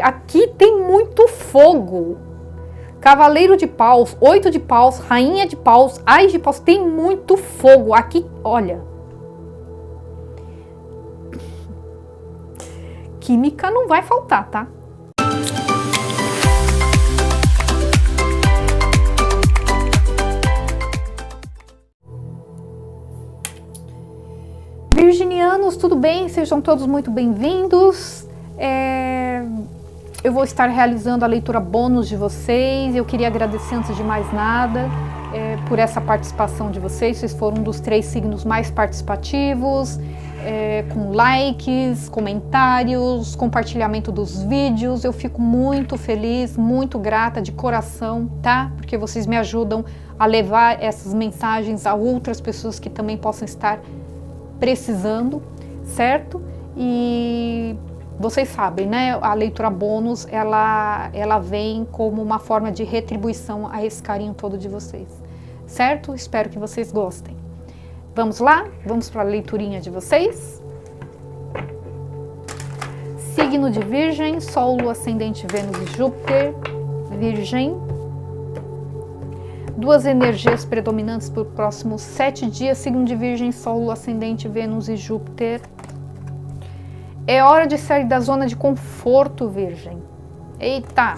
Aqui tem muito fogo. Cavaleiro de paus, 8 de paus, rainha de paus, ás de paus, tem muito fogo. Aqui, olha. Química não vai faltar, tá? Virginianos, tudo bem? Sejam todos muito bem-vindos. Eu vou estar realizando a leitura bônus de vocês. Eu queria agradecer, antes de mais nada, por essa participação de vocês. Vocês foram um dos 3 signos mais participativos, com likes, comentários, compartilhamento dos vídeos. Eu fico muito feliz, muito grata de coração, tá? Porque vocês me ajudam a levar essas mensagens a outras pessoas que também possam estar precisando, certo? E vocês sabem, né? A leitura bônus, ela vem como uma forma de retribuição a esse carinho todo de vocês, certo? Espero que vocês gostem. Vamos lá? Vamos para a leiturinha de vocês? Signo de Virgem, Sol, Lua, Ascendente, Vênus e Júpiter. Virgem. 2 energias predominantes para os próximos 7 dias. Signo de Virgem, Sol, Lua, Ascendente, Vênus e Júpiter. É hora de sair da zona de conforto, Virgem. Eita!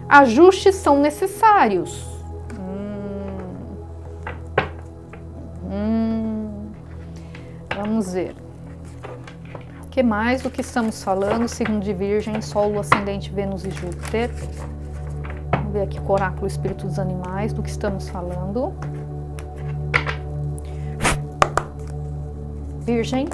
Ajustes são necessários. Vamos ver. O que mais do que estamos falando? Signo de Virgem, Sol, Lua, Ascendente, Vênus e Júpiter. Vamos ver aqui com o Oráculo Espírito dos Animais, do que estamos falando. Virgem.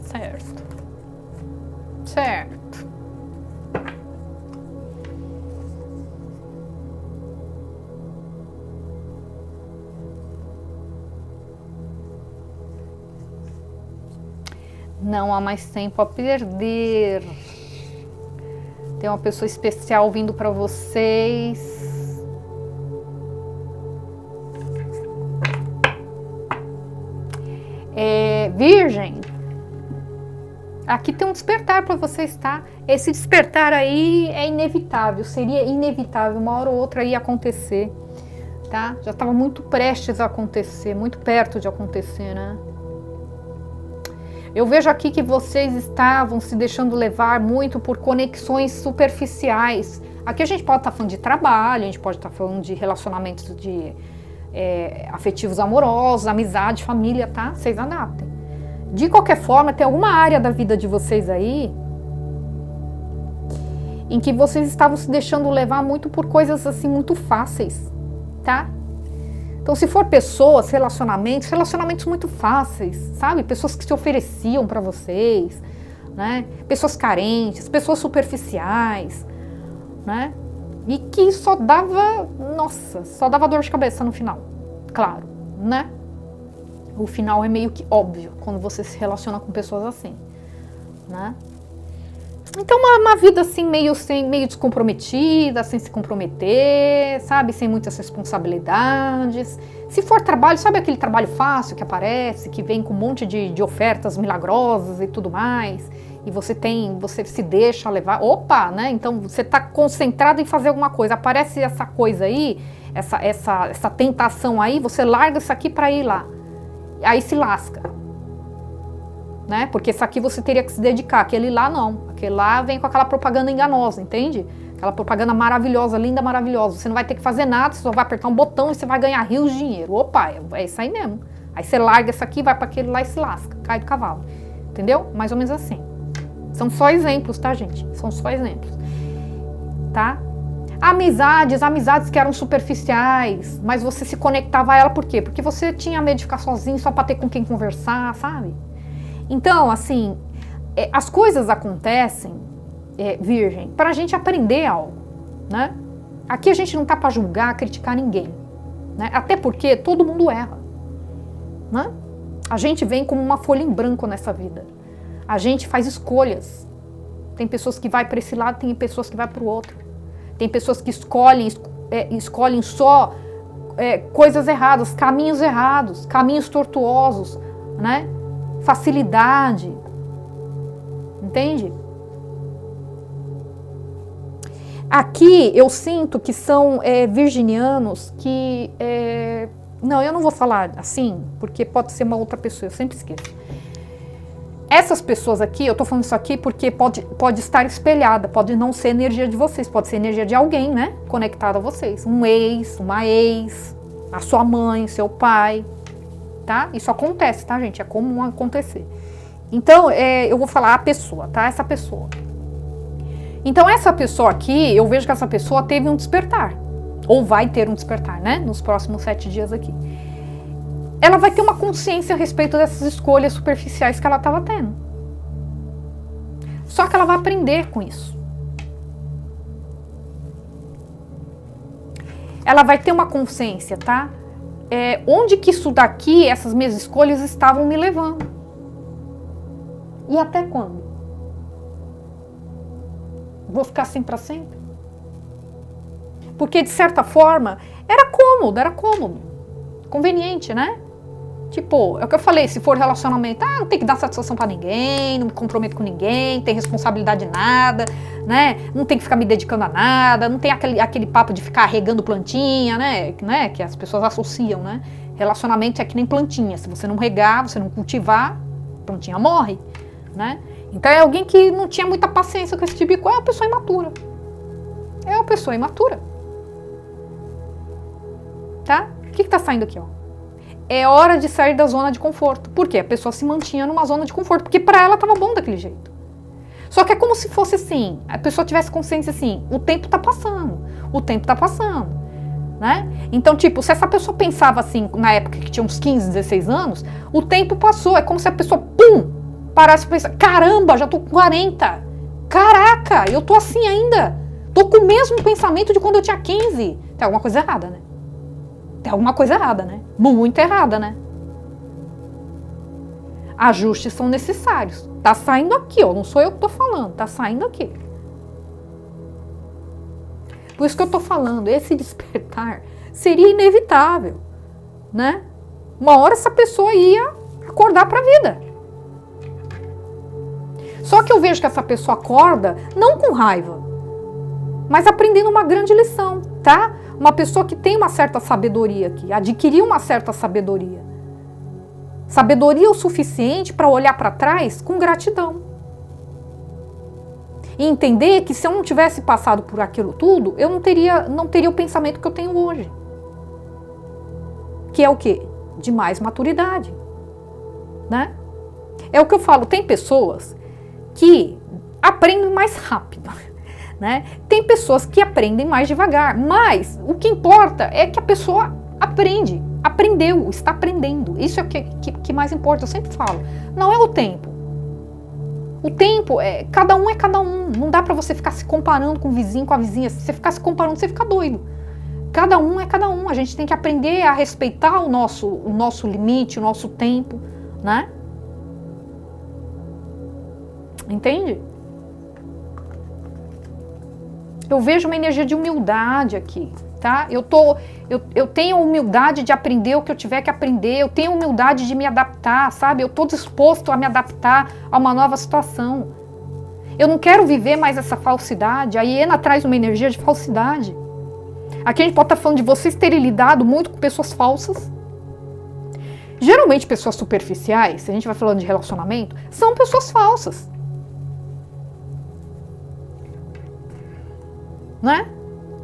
Certo. Certo. Não há mais tempo a perder. Tem uma pessoa especial vindo para vocês. Virgem, aqui tem um despertar para vocês, tá? Esse despertar aí é inevitável, seria inevitável, uma hora ou outra ia acontecer, tá? Já estava muito prestes a acontecer, muito perto de acontecer, né? Eu vejo aqui que vocês estavam se deixando levar muito por conexões superficiais. Aqui a gente pode estar falando de trabalho, a gente pode estar falando de relacionamentos afetivos amorosos, amizade, família, tá? Vocês adaptem. De qualquer forma, tem alguma área da vida de vocês aí em que vocês estavam se deixando levar muito por coisas assim muito fáceis, tá? Então, se for pessoas, relacionamentos muito fáceis, sabe? Pessoas que se ofereciam para vocês, né? Pessoas carentes, pessoas superficiais, né? E que só dava dor de cabeça no final, claro, né? O final é meio que óbvio quando você se relaciona com pessoas assim, né? Então, uma vida assim, meio descomprometida, sem se comprometer, sabe? Sem muitas responsabilidades. Se for trabalho, sabe aquele trabalho fácil que aparece, que vem com um monte de ofertas milagrosas e tudo mais, e você se deixa levar, opa, né? Então, você está concentrado em fazer alguma coisa, aparece essa coisa aí, essa tentação aí, você larga isso aqui para ir lá. Aí se lasca, né? Porque isso aqui você teria que se dedicar, aquele lá não. Aquele lá vem com aquela propaganda enganosa, entende? Aquela propaganda maravilhosa, linda, maravilhosa. Você não vai ter que fazer nada, você só vai apertar um botão e você vai ganhar rios de dinheiro. Opa, é isso aí mesmo. Aí você larga isso aqui, vai para aquele lá e se lasca, cai do cavalo. Entendeu? Mais ou menos assim. São só exemplos, tá, gente? São só exemplos. Tá? Amizades que eram superficiais, mas você se conectava a ela por quê? Porque você tinha medo de ficar sozinho só para ter com quem conversar, sabe? Então, assim, as coisas acontecem, Virgem, para a gente aprender algo, né? Aqui a gente não tá para julgar, criticar ninguém, né? Até porque todo mundo erra, né? A gente vem como uma folha em branco nessa vida. A gente faz escolhas. Tem pessoas que vai para esse lado, tem pessoas que vai para o outro. Tem pessoas que escolhem só coisas erradas, caminhos tortuosos, né? Facilidade. Entende? Aqui eu sinto que são virginianos que... não, eu não vou falar assim, porque pode ser uma outra pessoa, eu sempre esqueço. Essas pessoas aqui, eu tô falando isso aqui porque pode estar espelhada, pode não ser energia de vocês, pode ser energia de alguém, né? Conectado a vocês. Um ex, uma ex, a sua mãe, seu pai, tá? Isso acontece, tá, gente? É comum acontecer. Então, eu vou falar a pessoa, tá? Essa pessoa. Então, essa pessoa aqui, eu vejo que essa pessoa teve um despertar. Ou vai ter um despertar, né? Nos próximos 7 dias aqui. Ela vai ter uma consciência a respeito dessas escolhas superficiais que ela estava tendo. Só que ela vai aprender com isso. Ela vai ter uma consciência, tá? Onde que isso daqui, essas minhas escolhas estavam me levando. E até quando? Vou ficar assim para sempre? Porque, de certa forma, era cômodo. Conveniente, né? Tipo, é o que eu falei, se for relacionamento, não tem que dar satisfação pra ninguém, não me comprometo com ninguém, não tem responsabilidade de nada, né? Não tem que ficar me dedicando a nada, não tem aquele papo de ficar regando plantinha, né? Que as pessoas associam, né? Relacionamento é que nem plantinha, se você não regar, você não cultivar, a plantinha morre, né? Então é alguém que não tinha muita paciência com esse tipo de coisa, é uma pessoa imatura. É uma pessoa imatura. Tá? O que tá saindo aqui, ó? É hora de sair da zona de conforto. Por quê? A pessoa se mantinha numa zona de conforto, porque pra ela tava bom daquele jeito. Só que é como se fosse assim, a pessoa tivesse consciência assim, o tempo tá passando, né? Então, tipo, se essa pessoa pensava assim, na época que tinha uns 15, 16 anos, o tempo passou, é como se a pessoa, parasse e pensasse, caramba, já tô com 40, caraca, eu tô assim ainda, tô com o mesmo pensamento de quando eu tinha 15, tem alguma coisa errada, né? Muito errada, né? Ajustes são necessários. Tá saindo aqui, ó. Não sou eu que tô falando. Tá saindo aqui. Por isso que eu tô falando. Esse despertar seria inevitável, né? Uma hora essa pessoa ia acordar pra vida. Só que eu vejo que essa pessoa acorda não com raiva, mas aprendendo uma grande lição, tá? Uma pessoa que tem uma certa sabedoria aqui, adquiriu uma certa sabedoria. Sabedoria o suficiente para olhar para trás com gratidão. E entender que se eu não tivesse passado por aquilo tudo, eu não teria o pensamento que eu tenho hoje. Que é o quê? De mais maturidade. Né? É o que eu falo, tem pessoas que aprendem mais rápido. Né? Tem pessoas que aprendem mais devagar, mas o que importa é que a pessoa aprendeu, está aprendendo. Isso é o que mais importa, eu sempre falo. Não é o tempo. O tempo, cada um é cada um. Não dá pra você ficar se comparando com o vizinho, com a vizinha. Se você ficar se comparando, você fica doido. Cada um é cada um. A gente tem que aprender a respeitar o nosso limite, o nosso tempo, né? Entende? Eu vejo uma energia de humildade aqui, tá? Eu tenho humildade de aprender o que eu tiver que aprender, eu tenho humildade de me adaptar, sabe? Eu tô disposto a me adaptar a uma nova situação. Eu não quero viver mais essa falsidade. A hiena traz uma energia de falsidade. Aqui a gente pode estar falando de vocês terem lidado muito com pessoas falsas. Geralmente pessoas superficiais, se a gente vai falando de relacionamento, são pessoas falsas. Né?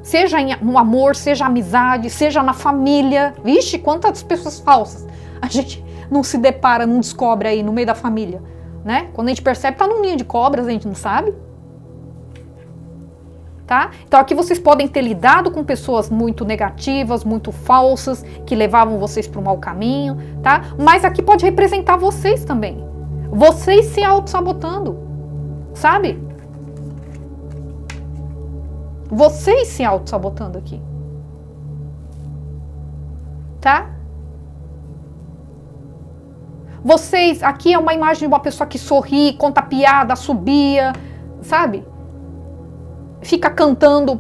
Seja no amor, seja amizade, seja na família. Vixe, quantas pessoas falsas a gente não se depara, não descobre aí no meio da família, né? Quando a gente percebe, tá num ninho de cobras, a gente não sabe. Tá? Então aqui vocês podem ter lidado com pessoas muito negativas, muito falsas, que levavam vocês para um mau caminho, tá? Mas aqui pode representar vocês também. Vocês se auto-sabotando, sabe? Vocês se auto-sabotando aqui. Tá? Vocês, aqui é uma imagem de uma pessoa que sorri, conta piada, assobia, sabe? Fica cantando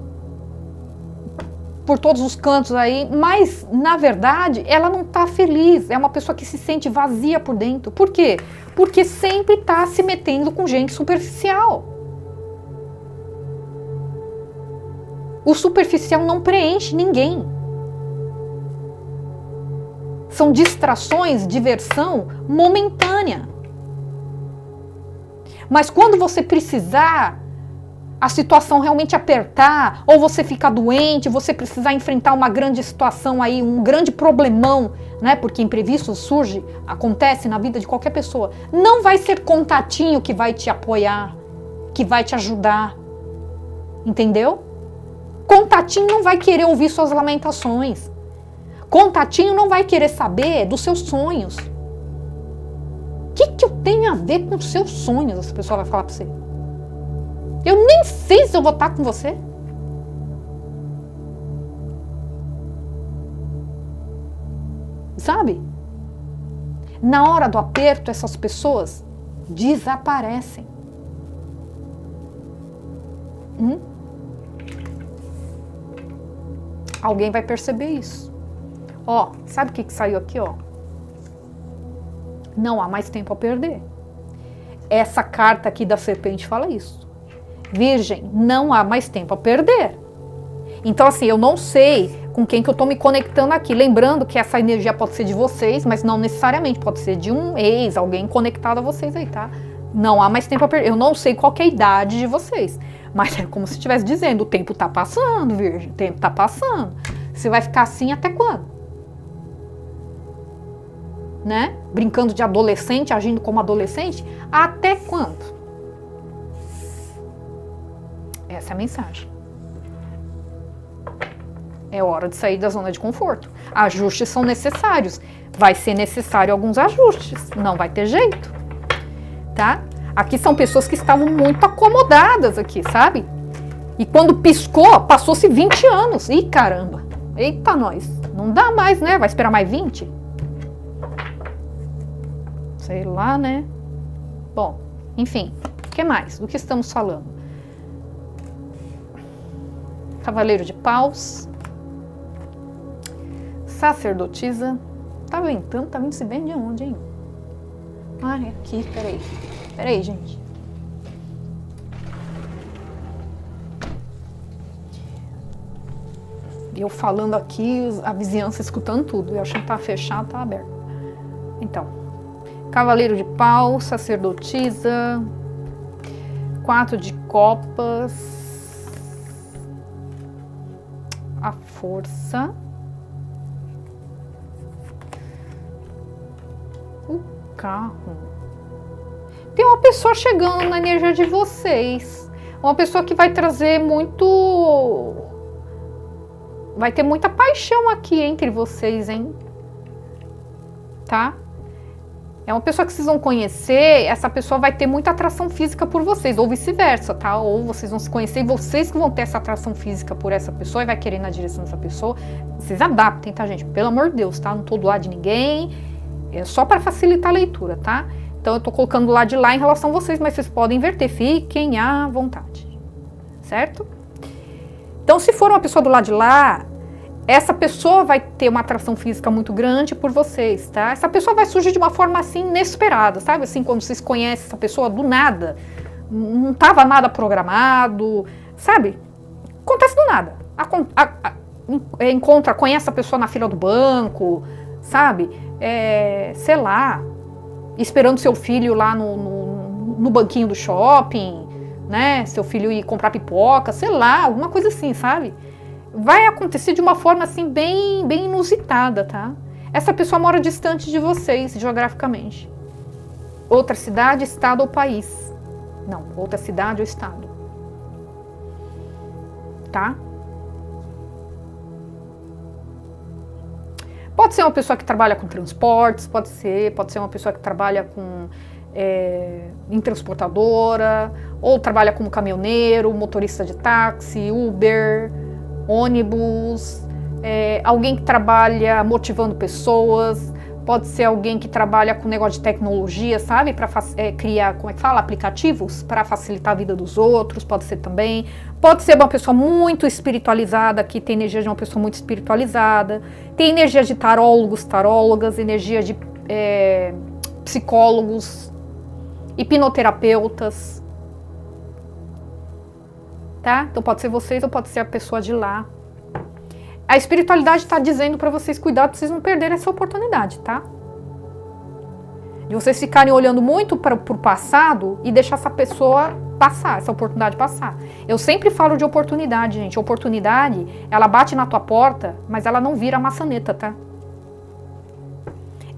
por todos os cantos aí, mas na verdade ela não está feliz, é uma pessoa que se sente vazia por dentro. Por quê? Porque sempre está se metendo com gente superficial. O superficial não preenche ninguém. São distrações, diversão momentânea. Mas quando você precisar, a situação realmente apertar, ou você ficar doente, você precisar enfrentar uma grande situação aí, um grande problemão, né? Porque imprevisto surge, acontece na vida de qualquer pessoa. Não vai ser contatinho que vai te apoiar, que vai te ajudar. Entendeu? Contatinho não vai querer ouvir suas lamentações. Contatinho não vai querer saber dos seus sonhos. O que eu tenho a ver com os seus sonhos? Essa pessoa vai falar pra você. Eu nem sei se eu vou estar com você. Sabe? Na hora do aperto, essas pessoas desaparecem. Alguém vai perceber isso. Ó, sabe o que saiu aqui, ó? Não há mais tempo a perder. Essa carta aqui da serpente fala isso. Virgem, não há mais tempo a perder. Então, assim, eu não sei com quem que eu tô me conectando aqui. Lembrando que essa energia pode ser de vocês, mas não necessariamente. Pode ser de um ex, alguém conectado a vocês aí, tá? Não há mais tempo a perder. Eu não sei qual que é a idade de vocês. Mas é como se estivesse dizendo, o tempo tá passando, Virgem. O tempo tá passando. Você vai ficar assim até quando? Né? Brincando de adolescente, agindo como adolescente, até quando? Essa é a mensagem. É hora de sair da zona de conforto. Ajustes são necessários. Vai ser necessário alguns ajustes. Não vai ter jeito. Tá? Aqui são pessoas que estavam muito acomodadas aqui, sabe? E quando piscou, passou-se 20 anos. Ih, caramba. Eita, nós. Não dá mais, né? Vai esperar mais 20? Sei lá, né? Bom, enfim. O que mais? Do que estamos falando? Cavaleiro de Paus. Sacerdotisa. Tá ventando? Tá vindo se bem de onde, hein? Ah, é aqui, peraí. Peraí, gente. Eu falando aqui, a vizinhança escutando tudo. Eu achei que tá fechado, tá aberto. Então, Cavaleiro de Paus, Sacerdotisa, 4 de Copas, a Força, o Carro. Tem uma pessoa chegando na energia de vocês. Uma pessoa que vai trazer muito... Vai ter muita paixão aqui entre vocês, hein? Tá? É uma pessoa que vocês vão conhecer, essa pessoa vai ter muita atração física por vocês, ou vice-versa, tá? Ou vocês vão se conhecer e vocês que vão ter essa atração física por essa pessoa e vai querer ir na direção dessa pessoa. Vocês adaptem, tá, gente? Pelo amor de Deus, tá? Não tô do lado de ninguém. É só para facilitar a leitura, tá? Então eu tô colocando do lado de lá em relação a vocês, mas vocês podem inverter. Fiquem à vontade. Certo? Então, se for uma pessoa do lado de lá, essa pessoa vai ter uma atração física muito grande por vocês, tá? Essa pessoa vai surgir de uma forma assim inesperada, sabe? Assim, quando vocês conhecem essa pessoa do nada, não tava nada programado, sabe? Acontece do nada. Encontra, conhece a pessoa na fila do banco, sabe? Sei lá, esperando seu filho lá no banquinho do shopping, né? Seu filho ir comprar pipoca, sei lá, alguma coisa assim, sabe? Vai acontecer de uma forma assim bem inusitada, tá? Essa pessoa mora distante de vocês, geograficamente. Outra cidade, estado ou país. Não, outra cidade ou estado. Tá? Pode ser uma pessoa que trabalha com transportes, pode ser uma pessoa que trabalha com em transportadora, ou trabalha como caminhoneiro, motorista de táxi, Uber, ônibus, alguém que trabalha motivando pessoas, Pode ser alguém que trabalha com negócio de tecnologia, sabe? Para criar, como é que fala? Aplicativos para facilitar a vida dos outros, pode ser também. Pode ser uma pessoa muito espiritualizada, que tem energia de uma pessoa muito espiritualizada. Tem energia de tarólogos, tarólogas, energia de psicólogos, hipnoterapeutas. Tá? Então pode ser vocês ou pode ser a pessoa de lá. A espiritualidade está dizendo para vocês cuidar para vocês não perderem essa oportunidade, tá? De vocês ficarem olhando muito para o passado e deixar essa pessoa passar, essa oportunidade passar. Eu sempre falo de oportunidade, gente. Oportunidade, ela bate na tua porta, mas ela não vira maçaneta, tá?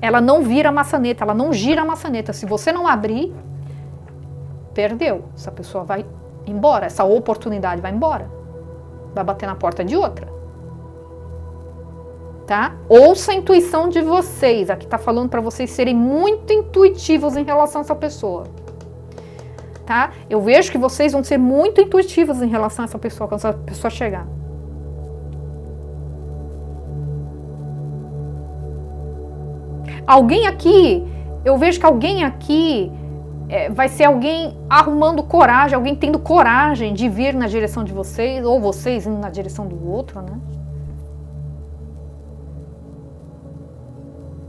Ela não vira maçaneta, ela não gira a maçaneta. Se você não abrir, perdeu. Essa pessoa vai embora, essa oportunidade vai embora. Vai bater na porta de outra. Tá? Ouça a intuição de vocês. Aqui tá falando para vocês serem muito intuitivos em relação a essa pessoa. Tá? Eu vejo que vocês vão ser muito intuitivos em relação a essa pessoa, quando essa pessoa chegar. Alguém aqui, eu vejo que alguém aqui vai ser alguém arrumando coragem, alguém tendo coragem de vir na direção de vocês, ou vocês indo na direção do outro, né?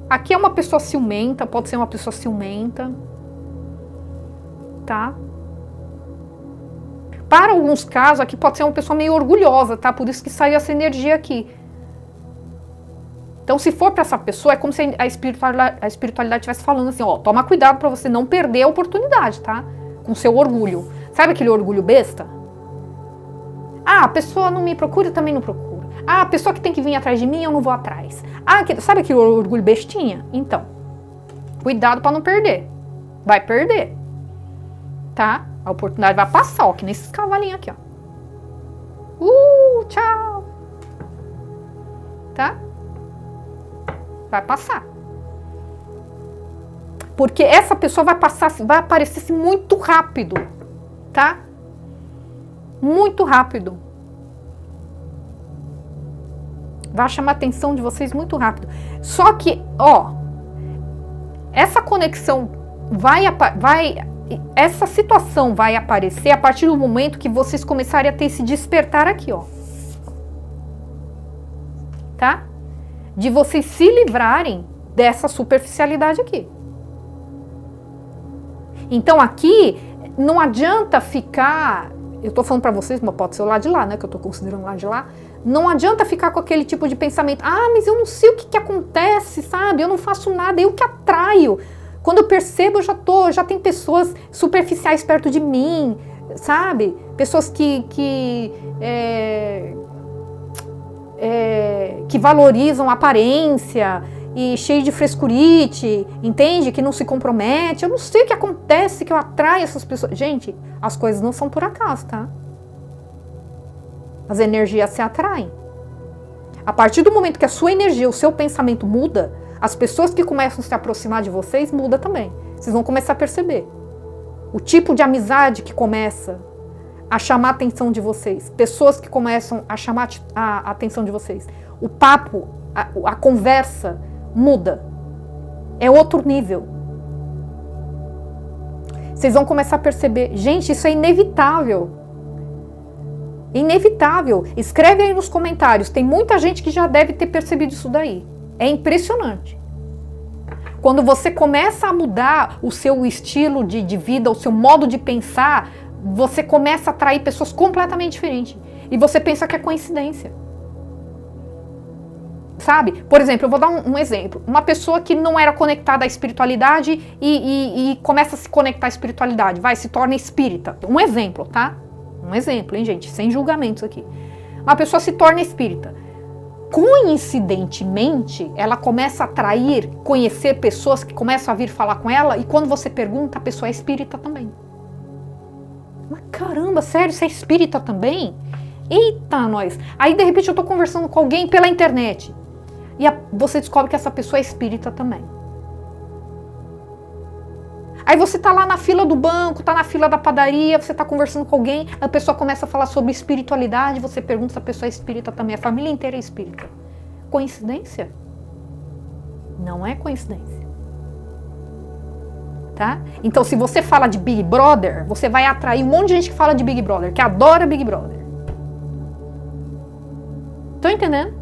Aqui é uma pessoa ciumenta, pode ser uma pessoa ciumenta, tá? Para alguns casos, aqui pode ser uma pessoa meio orgulhosa, tá? Por isso que saiu essa energia aqui. Então, se for para essa pessoa, é como se a espiritualidade estivesse falando assim, ó, toma cuidado para você não perder a oportunidade, tá? Com seu orgulho. Sabe aquele orgulho besta? Ah, a pessoa não me procura, eu também não procuro. Ah, a pessoa que tem que vir atrás de mim, eu não vou atrás. Ah, sabe aquele orgulho bestinha? Então, cuidado para não perder. Vai perder. Tá? A oportunidade vai passar, ó, que nesses cavalinhos aqui, ó. Tchau. Tá? Vai passar. Porque essa pessoa vai passar, vai aparecer muito rápido. Tá? Muito rápido. Vai chamar a atenção de vocês muito rápido. Só que, ó, essa conexão essa situação vai aparecer a partir do momento que vocês começarem a ter esse despertar aqui, ó. Tá? De vocês se livrarem dessa superficialidade aqui. Então aqui, não adianta ficar... Eu tô falando pra vocês, mas pode ser o lado de lá, né? Que eu tô considerando o lado de lá. Não adianta ficar com aquele tipo de pensamento. Ah, mas eu não sei o que acontece, sabe? Eu não faço nada, eu que atraio. Quando eu percebo, já tem pessoas superficiais perto de mim, sabe? Pessoas que valorizam a aparência e cheio de frescurite, entende? Que não se compromete. Eu não sei o que acontece que eu atraio essas pessoas. Gente, as coisas não são por acaso, tá? As energias se atraem. A partir do momento que a sua energia, o seu pensamento muda, as pessoas que começam a se aproximar de vocês muda também. Vocês vão começar a perceber. O tipo de amizade que começa a chamar a atenção de vocês. Pessoas que começam a chamar a atenção de vocês. O papo, a conversa muda. É outro nível. Vocês vão começar a perceber. Gente, isso é inevitável. Inevitável. Escreve aí nos comentários. Tem muita gente que já deve ter percebido isso daí. É impressionante. Quando você começa a mudar o seu estilo de vida, o seu modo de pensar, você começa a atrair pessoas completamente diferentes. E você pensa que é coincidência. Sabe? Por exemplo, eu vou dar um exemplo. Uma pessoa que não era conectada à espiritualidade e começa a se conectar à espiritualidade. Se torna espírita. Um exemplo, tá? Um exemplo, hein, gente? Sem julgamentos aqui. Uma pessoa se torna espírita. Coincidentemente, ela começa a atrair, conhecer pessoas que começam a vir falar com ela, e quando você pergunta, a pessoa é espírita também. Mas caramba, sério, você é espírita também? Eita, nós! Aí, de repente, eu tô conversando com alguém pela internet, e você descobre que essa pessoa é espírita também. Aí você tá lá na fila do banco, tá na fila da padaria, você tá conversando com alguém, a pessoa começa a falar sobre espiritualidade, você pergunta se a pessoa é espírita também, a família inteira é espírita. Coincidência? Não é coincidência. Tá? Então, se você fala de Big Brother, você vai atrair um monte de gente que fala de Big Brother, que adora Big Brother. Estão entendendo?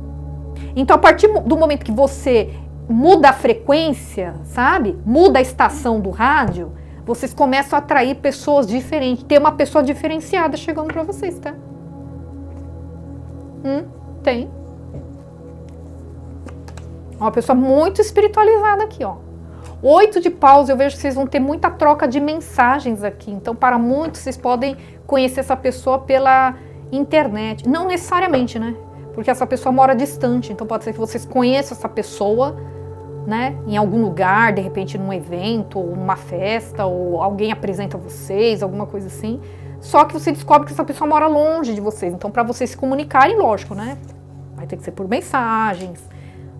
Então, a partir do momento que você muda a frequência, sabe? Muda a estação do rádio, vocês começam a atrair pessoas diferentes. Tem uma pessoa diferenciada chegando pra vocês, tá? Tem. Uma pessoa muito espiritualizada aqui, ó. 8 de paus, eu vejo que vocês vão ter muita troca de mensagens aqui. Então, para muitos, vocês podem conhecer essa pessoa pela internet. Não necessariamente, né? Porque essa pessoa mora distante. Então, pode ser que vocês conheçam essa pessoa, né? Em algum lugar, de repente num evento, ou numa festa, ou alguém apresenta vocês, alguma coisa assim. Só que você descobre que essa pessoa mora longe de vocês. Então, para vocês se comunicarem, lógico, né? Vai ter que ser por mensagens.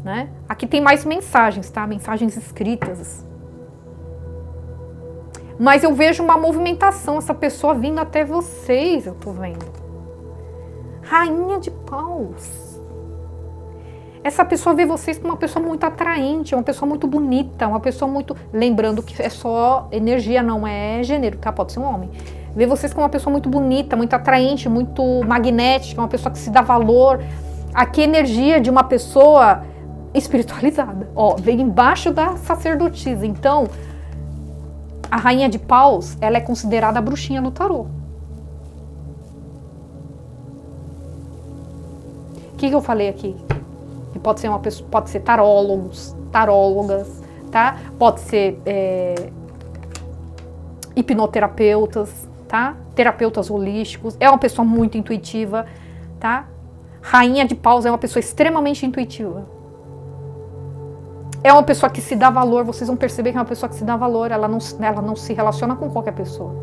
Né? Aqui tem mais mensagens, tá? Mensagens escritas. Mas eu vejo uma movimentação, essa pessoa vindo até vocês, eu tô vendo. Rainha de paus. Essa pessoa vê vocês como uma pessoa muito atraente, uma pessoa muito bonita, uma pessoa muito... Lembrando que é só energia, não é gênero, tá? Pode ser um homem. Vê vocês como uma pessoa muito bonita, muito atraente, muito magnética, uma pessoa que se dá valor. Aqui a energia de uma pessoa... espiritualizada, ó, vem embaixo da sacerdotisa. Então, a rainha de paus, ela é considerada a bruxinha do tarô. O que eu falei aqui? Que pode ser uma pessoa, pode ser tarólogos, tarólogas, tá? Pode ser hipnoterapeutas, tá? Terapeutas holísticos. É uma pessoa muito intuitiva, tá? Rainha de paus é uma pessoa extremamente intuitiva. É uma pessoa que se dá valor, vocês vão perceber que é uma pessoa que se dá valor, ela não se relaciona com qualquer pessoa.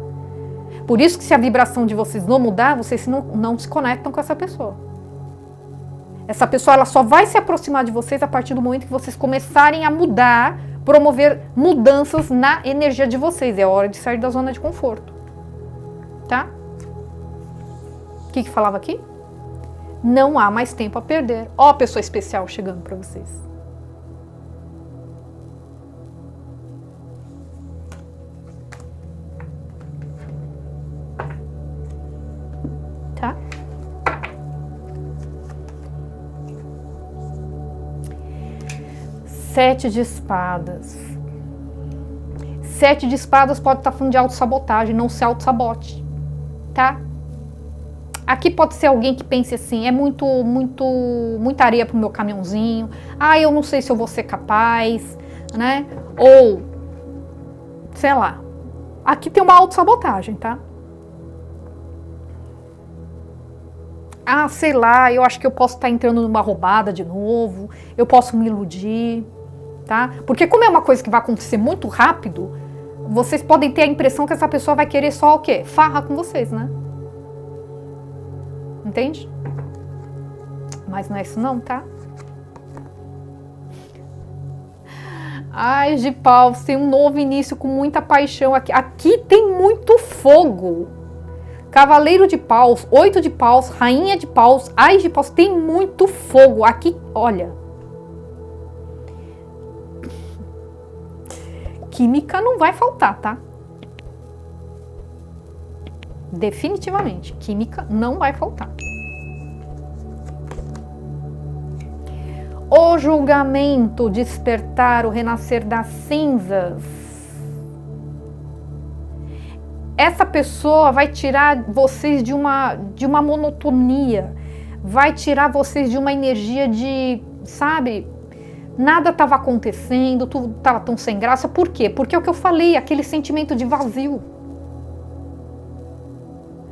Por isso que se a vibração de vocês não mudar, vocês não se conectam com essa pessoa. Essa pessoa ela só vai se aproximar de vocês a partir do momento que vocês começarem a mudar, promover mudanças na energia de vocês. É hora de sair da zona de conforto. Tá? O que falava aqui? Não há mais tempo a perder. Ó a pessoa especial chegando para vocês. Tá? Sete de espadas. Sete de espadas pode estar falando de autossabotagem, não se autossabote, tá? Aqui pode ser alguém que pense assim, é muita areia pro meu caminhãozinho, eu não sei se eu vou ser capaz, né? Ou, sei lá, aqui tem uma autossabotagem, tá? Sei lá, eu acho que eu posso estar entrando numa roubada de novo, eu posso me iludir, tá? Porque como é uma coisa que vai acontecer muito rápido, vocês podem ter a impressão que essa pessoa vai querer só o quê? Farra com vocês, né? Entende? Mas não é isso não, tá? Ai, de paus, tem um novo início com muita paixão aqui. Aqui tem muito fogo. Cavaleiro de paus, 8 de paus, rainha de paus, ás de paus, tem muito fogo. Aqui, olha. Química não vai faltar, tá? Definitivamente, química não vai faltar. O julgamento, despertar, o renascer das cinzas. Essa pessoa vai tirar vocês de uma monotonia, vai tirar vocês de uma energia de, sabe, nada estava acontecendo, tudo estava tão sem graça. Por quê? Porque é o que eu falei, aquele sentimento de vazio.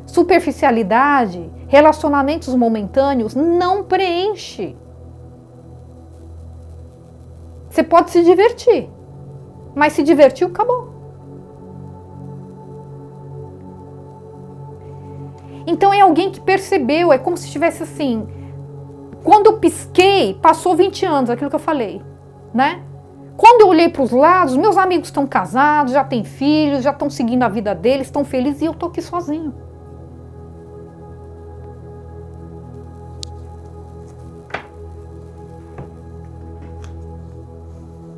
Superficialidade, relacionamentos momentâneos não preenche. Você pode se divertir, mas se divertiu, acabou. Então é alguém que percebeu, é como se estivesse assim, quando eu pisquei, passou 20 anos, aquilo que eu falei, né? Quando eu olhei para os lados, meus amigos estão casados, já têm filhos, já estão seguindo a vida deles, estão felizes e eu tô aqui sozinho.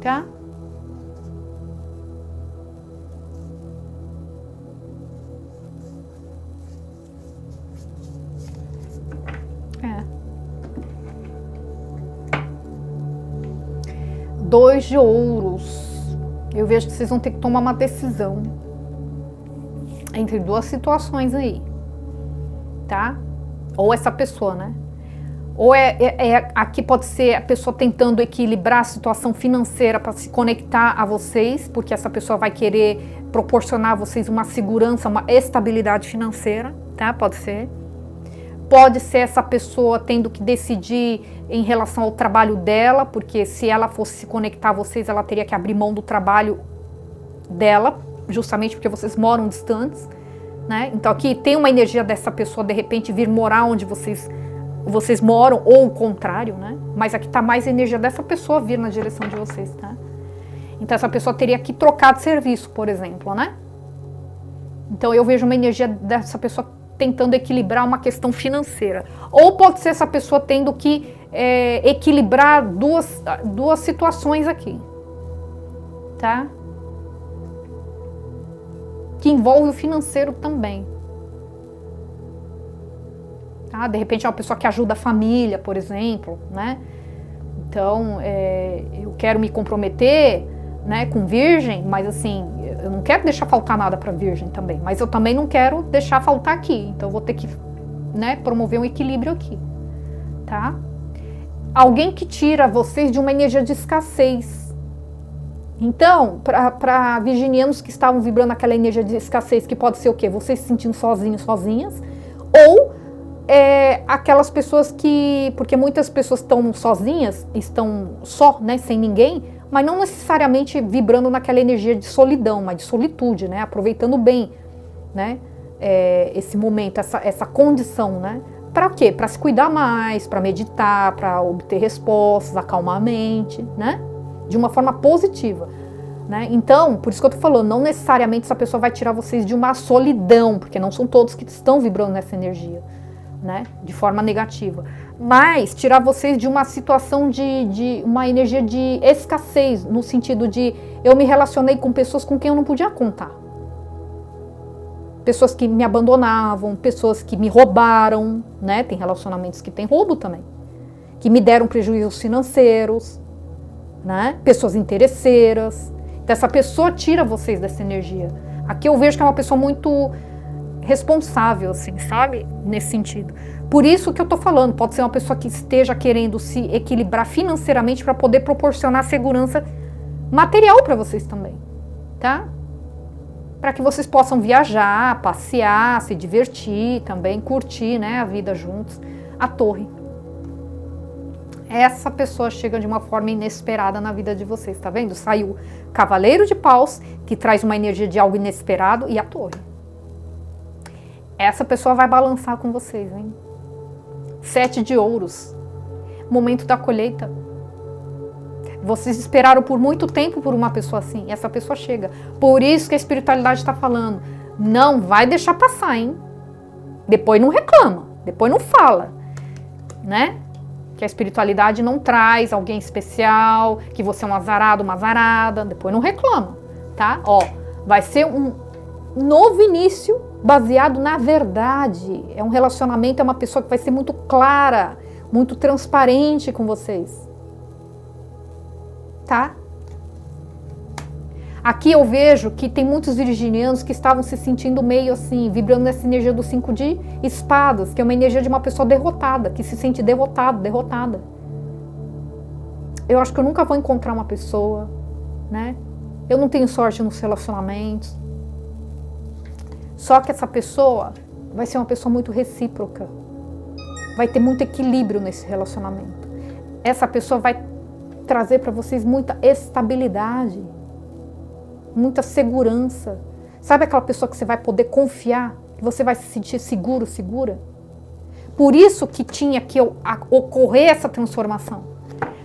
tá? É. 2 de ouros. Eu vejo que vocês vão ter que tomar uma decisão entre 2 situações aí, tá? Ou essa pessoa, né? Ou aqui pode ser a pessoa tentando equilibrar a situação financeira para se conectar a vocês, porque essa pessoa vai querer proporcionar a vocês uma segurança, uma estabilidade financeira, tá? Pode ser. Pode ser essa pessoa tendo que decidir em relação ao trabalho dela, porque se ela fosse se conectar a vocês, ela teria que abrir mão do trabalho dela, justamente porque vocês moram distantes, né? Então aqui tem uma energia dessa pessoa de repente vir morar onde vocês moram, ou o contrário, né? Mas aqui tá mais a energia dessa pessoa vir na direção de vocês, tá? Então essa pessoa teria que trocar de serviço, por exemplo, né? Então eu vejo uma energia dessa pessoa tentando equilibrar uma questão financeira. Ou pode ser essa pessoa tendo que equilibrar duas situações aqui, tá? Que envolve o financeiro também. Tá? De repente é uma pessoa que ajuda a família, por exemplo, né? Então, eu quero me comprometer, né, com virgem, mas assim, eu não quero deixar faltar nada para virgem também, mas eu também não quero deixar faltar aqui, então eu vou ter que, né, promover um equilíbrio aqui, tá? Alguém que tira vocês de uma energia de escassez. Então, para virginianos que estavam vibrando aquela energia de escassez, que pode ser o quê? Vocês se sentindo sozinhos, sozinhas, ou aquelas pessoas que, porque muitas pessoas estão sozinhas, estão só, né, sem ninguém, mas não necessariamente vibrando naquela energia de solidão, mas de solitude, né, aproveitando bem, né, esse momento, essa condição, né, para quê? Para se cuidar mais, para meditar, para obter respostas, acalmar a mente, né, de uma forma positiva, né. Então, por isso que eu tô falando, não necessariamente essa pessoa vai tirar vocês de uma solidão, porque não são todos que estão vibrando nessa energia, né, de forma negativa, mas tirar vocês de uma situação de uma energia de escassez, no sentido de eu me relacionei com pessoas com quem eu não podia contar, pessoas que me abandonavam, pessoas que me roubaram, né, tem relacionamentos que tem roubo também, que me deram prejuízos financeiros, né, pessoas interesseiras. Então essa pessoa tira vocês dessa energia. Aqui eu vejo que é uma pessoa muito responsável, assim, sabe? Nesse sentido. Por isso que eu tô falando, pode ser uma pessoa que esteja querendo se equilibrar financeiramente para poder proporcionar segurança material para vocês também, tá? Para que vocês possam viajar, passear, se divertir também, curtir, né, a vida juntos. A Torre. Essa pessoa chega de uma forma inesperada na vida de vocês, tá vendo? Saiu Cavaleiro de Paus, que traz uma energia de algo inesperado, e a Torre. Essa pessoa vai balançar com vocês, hein? 7 de ouros. Momento da colheita. Vocês esperaram por muito tempo por uma pessoa assim. E essa pessoa chega. Por isso que a espiritualidade está falando. Não vai deixar passar, hein? Depois não reclama. Depois não fala. Né? Que a espiritualidade não traz alguém especial. Que você é um azarado, uma azarada. Depois não reclama. Tá? Ó, vai ser um novo início baseado na verdade. É um relacionamento, é uma pessoa que vai ser muito clara, muito transparente com vocês. Tá? Aqui eu vejo que tem muitos virginianos que estavam se sentindo meio assim, vibrando nessa energia do 5 de espadas, que é uma energia de uma pessoa derrotada, que se sente derrotado, derrotada. Eu acho que eu nunca vou encontrar uma pessoa, né? Eu não tenho sorte nos relacionamentos. Só que essa pessoa vai ser uma pessoa muito recíproca. Vai ter muito equilíbrio nesse relacionamento. Essa pessoa vai trazer para vocês muita estabilidade, muita segurança. Sabe aquela pessoa que você vai poder confiar, que você vai se sentir seguro, segura? Por isso que tinha que ocorrer essa transformação.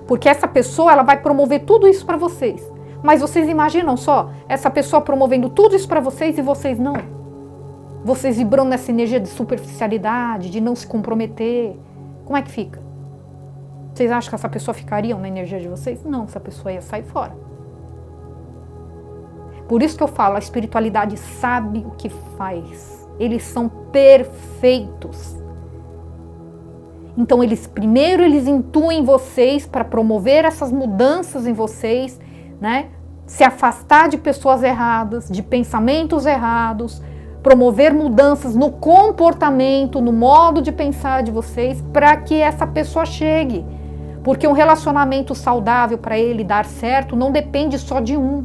Porque essa pessoa, ela vai promover tudo isso para vocês. Mas vocês imaginam só, essa pessoa promovendo tudo isso para vocês e vocês não. Vocês vibrando nessa energia de superficialidade, de não se comprometer. Como é que fica? Vocês acham que essa pessoa ficaria na energia de vocês? Não, essa pessoa ia sair fora. Por isso que eu falo, a espiritualidade sabe o que faz. Eles são perfeitos. Então, primeiro eles intuem vocês para promover essas mudanças em vocês, né? Se afastar de pessoas erradas, de pensamentos errados, promover mudanças no comportamento, no modo de pensar de vocês, para que essa pessoa chegue. Porque um relacionamento saudável, para ele dar certo, não depende só de um.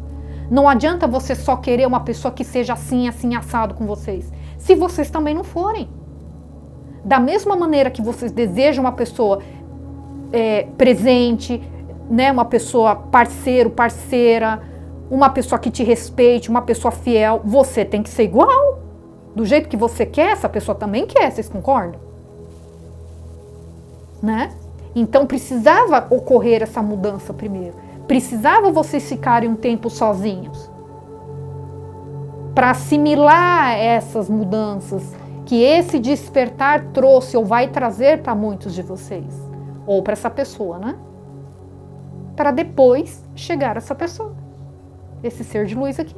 Não adianta você só querer uma pessoa que seja assim, assim, assado com vocês, se vocês também não forem. Da mesma maneira que vocês desejam uma pessoa presente, né, uma pessoa parceiro, parceira, uma pessoa que te respeite, uma pessoa fiel, você tem que ser igual. Do jeito que você quer, essa pessoa também quer, vocês concordam? Né? Então precisava ocorrer essa mudança primeiro. Precisava vocês ficarem um tempo sozinhos para assimilar essas mudanças que esse despertar trouxe ou vai trazer para muitos de vocês, ou para essa pessoa, né? Para depois chegar essa pessoa, esse ser de luz aqui.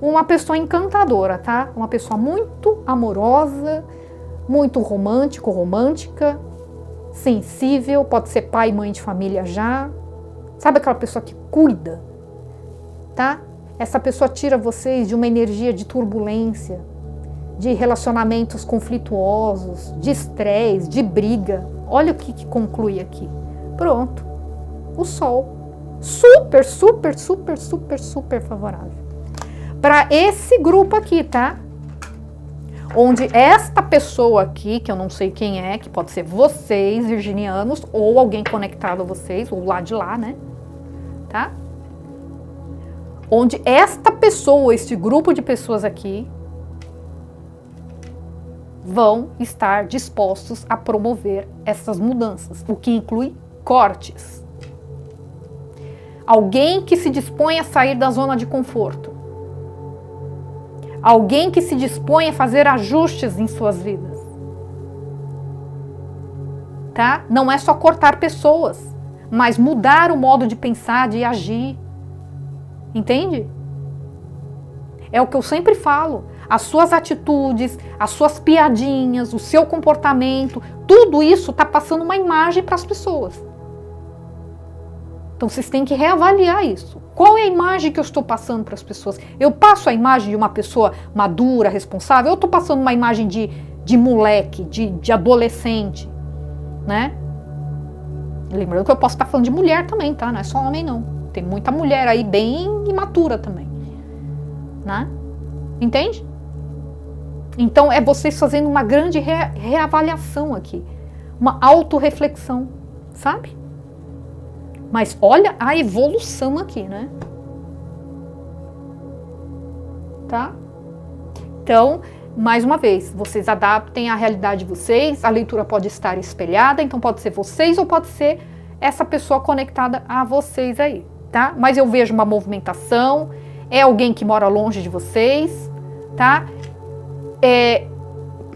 Uma pessoa encantadora, tá? Uma pessoa muito amorosa, muito romântico, romântica, sensível, pode ser pai e mãe de família já. Sabe aquela pessoa que cuida, tá? Essa pessoa tira vocês de uma energia de turbulência, de relacionamentos conflituosos, de estresse, de briga. Olha o que conclui aqui. Pronto. O Sol. Super, super, super, super, super favorável. Para esse grupo aqui, tá? Onde esta pessoa aqui, que eu não sei quem é, que pode ser vocês, virginianos, ou alguém conectado a vocês, ou lá de lá, né? Tá? Onde esta pessoa, este grupo de pessoas aqui, vão estar dispostos a promover essas mudanças, o que inclui cortes. Alguém que se dispõe a sair da zona de conforto. Alguém que se dispõe a fazer ajustes em suas vidas. Tá? Não é só cortar pessoas, mas mudar o modo de pensar, de agir. Entende? É o que eu sempre falo. As suas atitudes, as suas piadinhas, o seu comportamento, tudo isso está passando uma imagem para as pessoas. Então vocês têm que reavaliar isso. Qual é a imagem que eu estou passando para as pessoas? Eu passo a imagem de uma pessoa madura, responsável, ou eu estou passando uma imagem de moleque, de adolescente, né? Lembrando que eu posso estar falando de mulher também, tá? Não é só homem, não. Tem muita mulher aí bem imatura também, né? Entende? Então é vocês fazendo uma grande reavaliação aqui, uma autorreflexão, sabe? Mas olha a evolução aqui, né? Tá? Então, mais uma vez, vocês adaptem a realidade de vocês, a leitura pode estar espelhada, então pode ser vocês ou pode ser essa pessoa conectada a vocês aí, tá? Mas eu vejo uma movimentação, é alguém que mora longe de vocês, tá?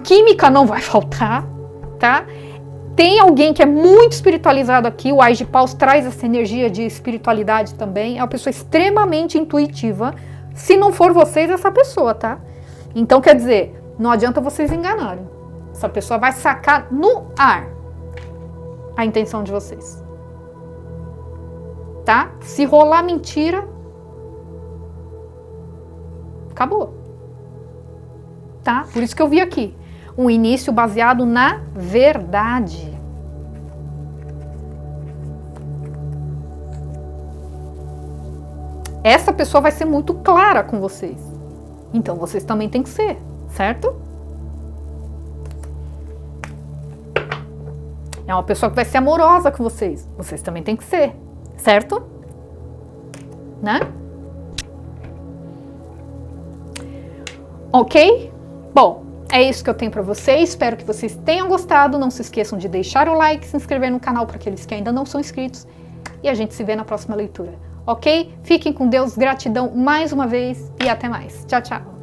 Química não vai faltar, tá? Tem alguém que é muito espiritualizado aqui, o Ais de Paus traz essa energia de espiritualidade também, é uma pessoa extremamente intuitiva, se não for vocês, essa pessoa, tá? Então, quer dizer, não adianta vocês enganarem, essa pessoa vai sacar no ar a intenção de vocês, tá? Se rolar mentira, acabou, tá? Por isso que eu vi aqui. Um início baseado na verdade. Essa pessoa vai ser muito clara com vocês. Então, vocês também têm que ser, certo? É uma pessoa que vai ser amorosa com vocês. Vocês também têm que ser, certo? Né? Ok? Bom. É isso que eu tenho para vocês, espero que vocês tenham gostado, não se esqueçam de deixar o like, se inscrever no canal para aqueles que ainda não são inscritos e a gente se vê na próxima leitura, ok? Fiquem com Deus, gratidão mais uma vez e até mais. Tchau, tchau!